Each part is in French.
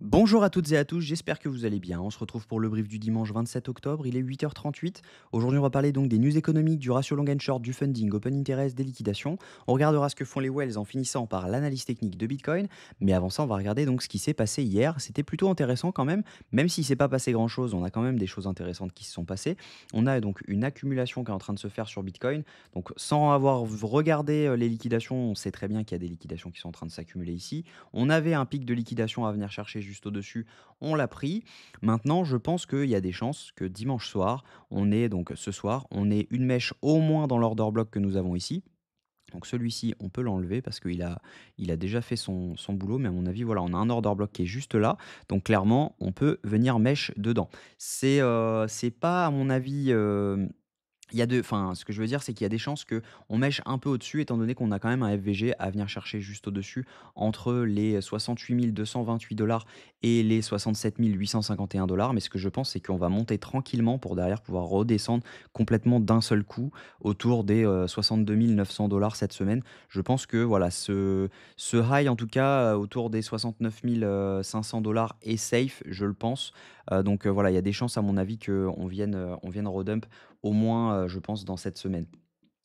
Bonjour à toutes et à tous, j'espère que vous allez bien. On se retrouve pour le brief du dimanche 27 octobre, il est 8h38. Aujourd'hui, on va parler donc des news économiques, du ratio long and short, du funding, open interest, des liquidations. On regardera ce que font les wells en finissant par l'analyse technique de Bitcoin. Mais avant ça, on va regarder donc ce qui s'est passé hier. C'était plutôt intéressant quand même s'il ne s'est pas passé grand-chose, on a quand même des choses intéressantes qui se sont passées. On a donc une accumulation qui est en train de se faire sur Bitcoin. Donc sans avoir regardé les liquidations, on sait très bien qu'il y a des liquidations qui sont en train de s'accumuler ici. On avait un pic de liquidation à venir chercher juste au-dessus, on l'a pris. Maintenant, je pense qu'il y a des chances que dimanche soir, on ait donc ce soir, on ait une mèche au moins dans l'order block que nous avons ici. Donc celui-ci, on peut l'enlever parce qu'il a déjà fait son boulot, mais à mon avis, voilà, on a un order block qui est juste là. Donc clairement, on peut venir mèche dedans. C'est pas, à mon avis, il y a de enfin, ce que je veux dire, c'est qu'il y a des chances qu'on mèche un peu au-dessus, étant donné qu'on a quand même un FVG à venir chercher juste au-dessus, entre les 68 228 et les 67 851 $. Mais ce que je pense, c'est qu'on va monter tranquillement pour derrière pouvoir redescendre complètement d'un seul coup autour des 62 900 cette semaine. Je pense que voilà, ce high, en tout cas, autour des 69 500 est safe, je le pense. Donc voilà, il y a des chances, à mon avis, qu'on vienne redump au moins, je pense, dans cette semaine.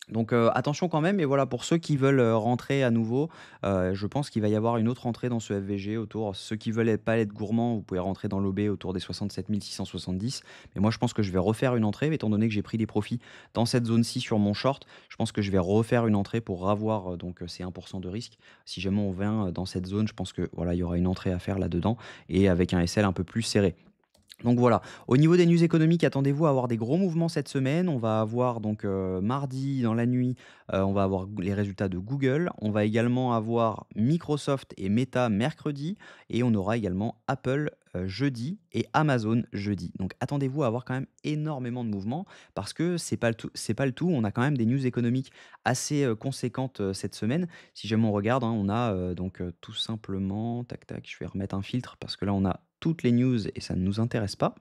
Donc attention quand même, et voilà, pour ceux qui veulent rentrer à nouveau, je pense qu'il va y avoir une autre entrée dans ce FVG autour. Ceux qui veulent pas être gourmands, vous pouvez rentrer dans l'OB autour des 67 670. Mais moi, je pense que je vais refaire une entrée, étant donné que j'ai pris des profits dans cette zone-ci sur mon short. Je pense que je vais refaire une entrée pour avoir donc ces 1% de risque. Si jamais on vient dans cette zone, je pense que voilà, il y aura une entrée à faire là-dedans et avec un SL un peu plus serré. Donc voilà, au niveau des news économiques, attendez-vous à avoir des gros mouvements cette semaine. On va avoir donc mardi dans la nuit, on va avoir les résultats de Google. On va également avoir Microsoft et Meta mercredi. Et on aura également Apple jeudi et Amazon jeudi. Donc attendez-vous à avoir quand même énormément de mouvements parce que c'est pas le tout, c'est pas le tout. On a quand même des news économiques assez conséquentes cette semaine. Si jamais on regarde, hein, on a donc tout simplement, tac tac, je vais remettre un filtre parce que là on a toutes les news et ça ne nous intéresse pas.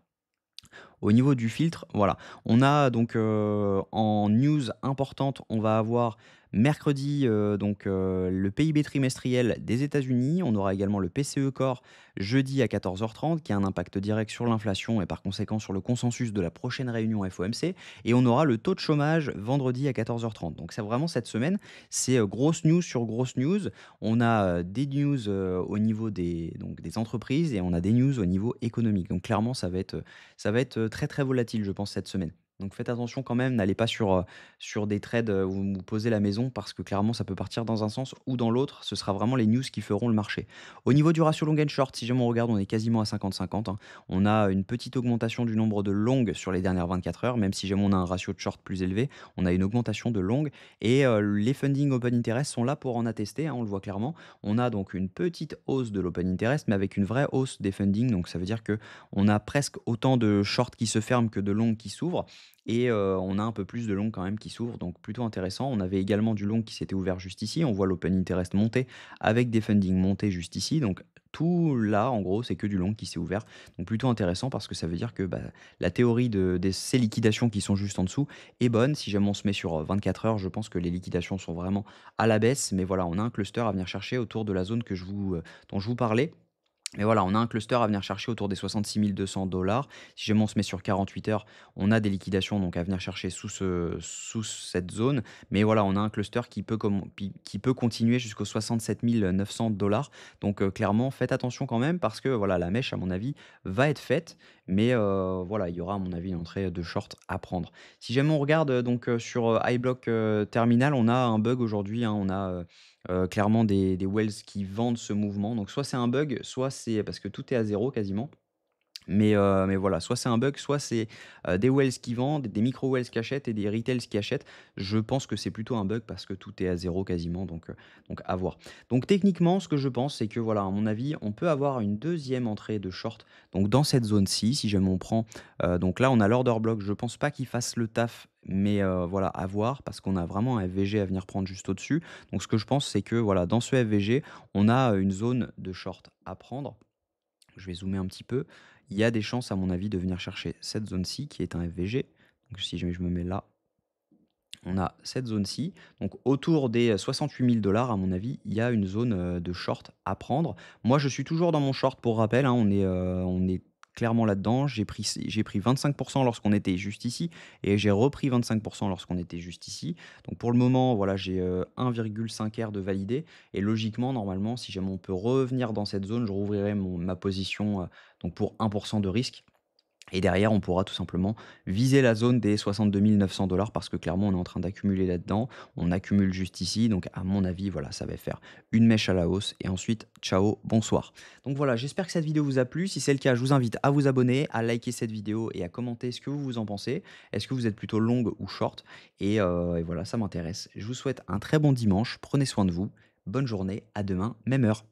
Au niveau du filtre, voilà, on a donc en news importante, on va avoir mercredi donc le PIB trimestriel des États-Unis. On aura également le PCE Core jeudi à 14h30 qui a un impact direct sur l'inflation et par conséquent sur le consensus de la prochaine réunion FOMC. Et on aura le taux de chômage vendredi à 14h30. Donc c'est vraiment cette semaine, c'est grosse news sur grosse news. On a des news au niveau donc, des entreprises et on a des news au niveau économique. Donc clairement, ça va être très, très volatile, je pense, cette semaine. Donc faites attention quand même, n'allez pas sur des trades, où vous posez la maison parce que clairement ça peut partir dans un sens ou dans l'autre. Ce sera vraiment les news qui feront le marché. Au niveau du ratio long and short, si jamais on regarde, on est quasiment à 50-50, hein. On a une petite augmentation du nombre de longues sur les dernières 24 heures, même si jamais on a un ratio de short plus élevé, on a une augmentation de longues et les funding open interest sont là pour en attester, hein, on le voit clairement. On a donc une petite hausse de l'open interest, mais avec une vraie hausse des funding, donc ça veut dire que on a presque autant de shorts qui se ferment que de longues qui s'ouvrent et on a un peu plus de longues quand même qui s'ouvrent, donc plutôt intéressant. On avait également du long qui s'était ouvert juste ici. On voit l'open interest monter avec des funding monter juste ici. Donc tout là, en gros, c'est que du long qui s'est ouvert. Donc plutôt intéressant parce que ça veut dire que bah, la théorie de ces liquidations qui sont juste en dessous est bonne. Si jamais on se met sur 24 heures, je pense que les liquidations sont vraiment à la baisse. Mais voilà, on a un cluster à venir chercher autour de la zone dont je vous parlais. Mais voilà, on a un cluster à venir chercher autour des 66 200 $. Si jamais on se met sur 48 heures, on a des liquidations donc à venir chercher sous cette zone. Mais voilà, on a un cluster qui peut continuer jusqu'aux 67 900 $. Donc clairement, faites attention quand même parce que voilà, la mèche, à mon avis, va être faite. Mais voilà, il y aura, à mon avis, une entrée de short à prendre. Si jamais on regarde donc sur iBlock Terminal, on a un bug aujourd'hui, hein. On a clairement des wells qui vendent ce mouvement. Donc soit c'est un bug, soit c'est parce que tout est à zéro quasiment. Mais voilà, soit c'est un bug, soit c'est des wells qui vendent, des micro wells qui achètent et des retails qui achètent. Je pense que c'est plutôt un bug parce que tout est à zéro quasiment, donc à voir. Donc techniquement, ce que je pense, c'est que voilà, à mon avis, on peut avoir une deuxième entrée de short. Donc dans cette zone-ci, si jamais on prend, donc là on a l'order block. Je pense pas qu'il fasse le taf, mais voilà, à voir parce qu'on a vraiment un FVG à venir prendre juste au-dessus. Donc ce que je pense, c'est que voilà, dans ce FVG, on a une zone de short à prendre. Je vais zoomer un petit peu. Il y a des chances, à mon avis, de venir chercher cette zone-ci qui est un FVG. Donc si jamais je me mets là, On a cette zone-ci, donc autour des 68 000 $ à mon avis, il y a une zone, de short à prendre. Moi, je suis toujours dans mon short pour rappel, hein, on est clairement là-dedans. J'ai pris 25 lorsqu'on était juste ici et j'ai repris 25 lorsqu'on était juste ici. Donc pour le moment, voilà, j'ai, 1,5 R de validé et logiquement, normalement, si jamais on peut revenir dans cette zone, je rouvrirai ma position, donc pour 1 de risque. Et derrière, on pourra tout simplement viser la zone des 62 900 $ parce que clairement, on est en train d'accumuler là-dedans. On accumule juste ici. Donc, à mon avis, voilà, ça va faire une mèche à la hausse. Et ensuite, ciao, bonsoir. Donc voilà, j'espère que cette vidéo vous a plu. Si c'est le cas, je vous invite à vous abonner, à liker cette vidéo et à commenter ce que vous en pensez. Est-ce que vous êtes plutôt long ou short et voilà, ça m'intéresse. Je vous souhaite un très bon dimanche. Prenez soin de vous. Bonne journée. À demain, même heure.